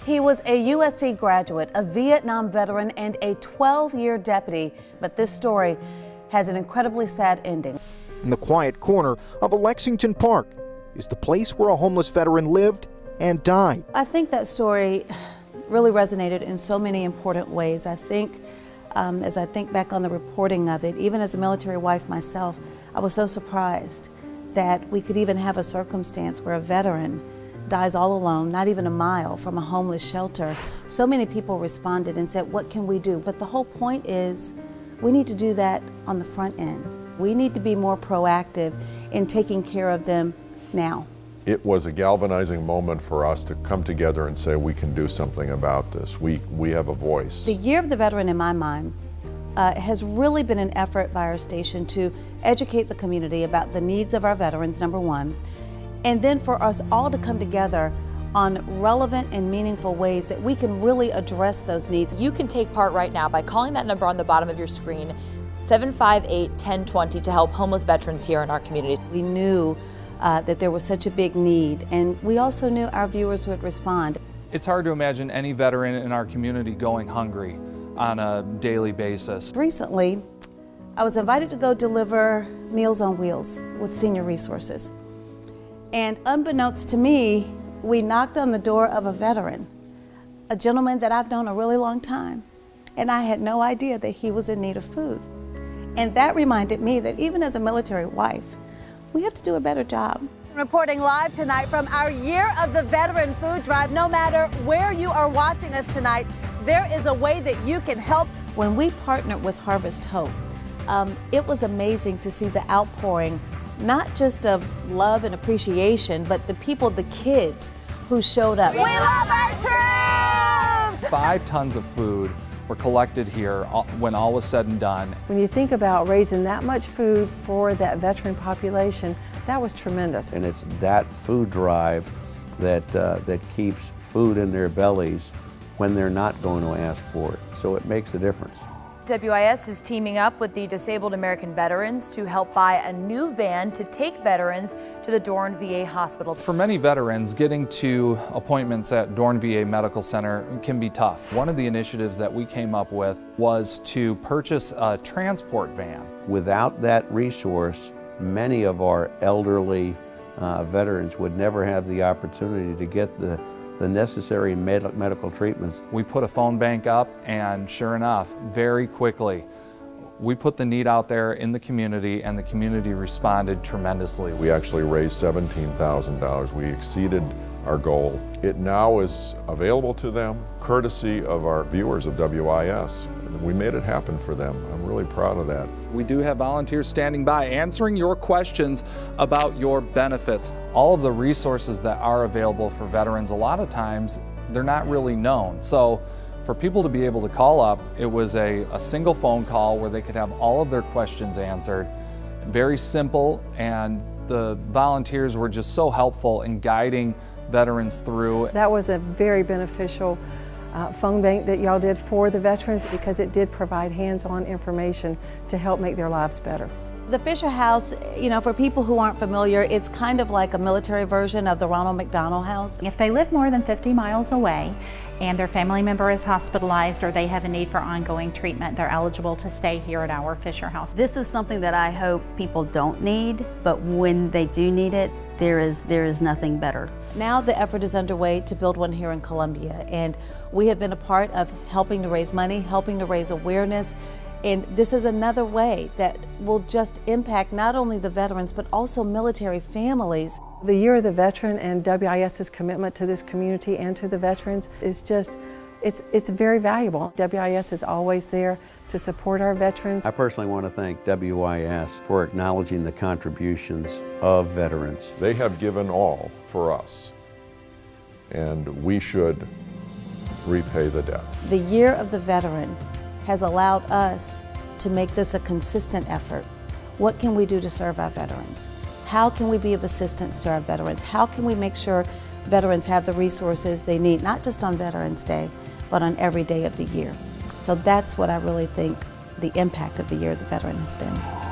He was a USC graduate, a Vietnam veteran, and a 12-year deputy, but this story has an incredibly sad ending. In the quiet corner of a Lexington Park is the place where a homeless veteran lived and died. I think that story really resonated in so many important ways. I think, as I think back on the reporting of it, even as a military wife myself, I was so surprised that we could even have a circumstance where a veteran dies all alone, not even a mile from a homeless shelter. So many people responded and said, what can we do? But the whole point is, we need to do that on the front end. We need to be more proactive in taking care of them now. It was a galvanizing moment for us to come together and say we can do something about this. We have a voice. The Year of the Veteran, in my mind, has really been an effort by our station to educate the community about the needs of our veterans, number one, and then for us all to come together on relevant and meaningful ways that we can really address those needs. You can take part right now by calling that number on the bottom of your screen, 758-1020, to help homeless veterans here in our community. We knew that there was such a big need, and we also knew our viewers would respond. It's hard to imagine any veteran in our community going hungry on a daily basis. Recently, I was invited to go deliver Meals on Wheels with Senior Resources. And unbeknownst to me, we knocked on the door of a veteran, a gentleman that I've known a really long time, and I had no idea that he was in need of food. And that reminded me that even as a military wife, we have to do a better job. Reporting live tonight from our Year of the Veteran Food Drive. No matter where you are watching us tonight, there is a way that you can help. When we partnered with Harvest Hope, it was amazing to see the outpouring, not just of love and appreciation, but the people, the kids who showed up. We love our troops! 5 tons of food were collected here when all was said and done. When you think about raising that much food for that veteran population, that was tremendous. And it's that food drive that keeps food in their bellies when they're not going to ask for it. So it makes a difference. WIS is teaming up with the Disabled American Veterans to help buy a new van to take veterans to the Dorn VA Hospital. For many veterans, getting to appointments at Dorn VA Medical Center can be tough. One of the initiatives that we came up with was to purchase a transport van. Without that resource, many of our elderly veterans would never have the opportunity to get the necessary medical treatments. We put a phone bank up, and sure enough, very quickly, we put the need out there in the community, and the community responded tremendously. We actually raised $17,000. We exceeded our goal. It now is available to them, courtesy of our viewers of WIS. We made it happen for them. I'm really proud of that. We do have volunteers standing by answering your questions about your benefits. All of the resources that are available for veterans, a lot of times they're not really known. So for people to be able to call up, it was a single phone call where they could have all of their questions answered. Very simple, and the volunteers were just so helpful in guiding veterans through. That was a very beneficial phone bank that y'all did for the veterans, because it did provide hands-on information to help make their lives better. The Fisher House, you know, for people who aren't familiar, it's kind of like a military version of the Ronald McDonald House. If they live more than 50 miles away and their family member is hospitalized or they have a need for ongoing treatment, they're eligible to stay here at our Fisher House. This is something that I hope people don't need, but when they do need it, there is nothing better. Now the effort is underway to build one here in Columbia, and we have been a part of helping to raise money, helping to raise awareness, and this is another way that will just impact not only the veterans but also military families. The Year of the Veteran and WIS's commitment to this community and to the veterans is just, it's very valuable. WIS is always there to support our veterans. I personally want to thank WIS for acknowledging the contributions of veterans. They have given all for us, and we should repay the debt. The Year of the Veteran has allowed us to make this a consistent effort. What can we do to serve our veterans? How can we be of assistance to our veterans? How can we make sure veterans have the resources they need, not just on Veterans Day, but on every day of the year? So that's what I really think the impact of the Year of the Veteran has been.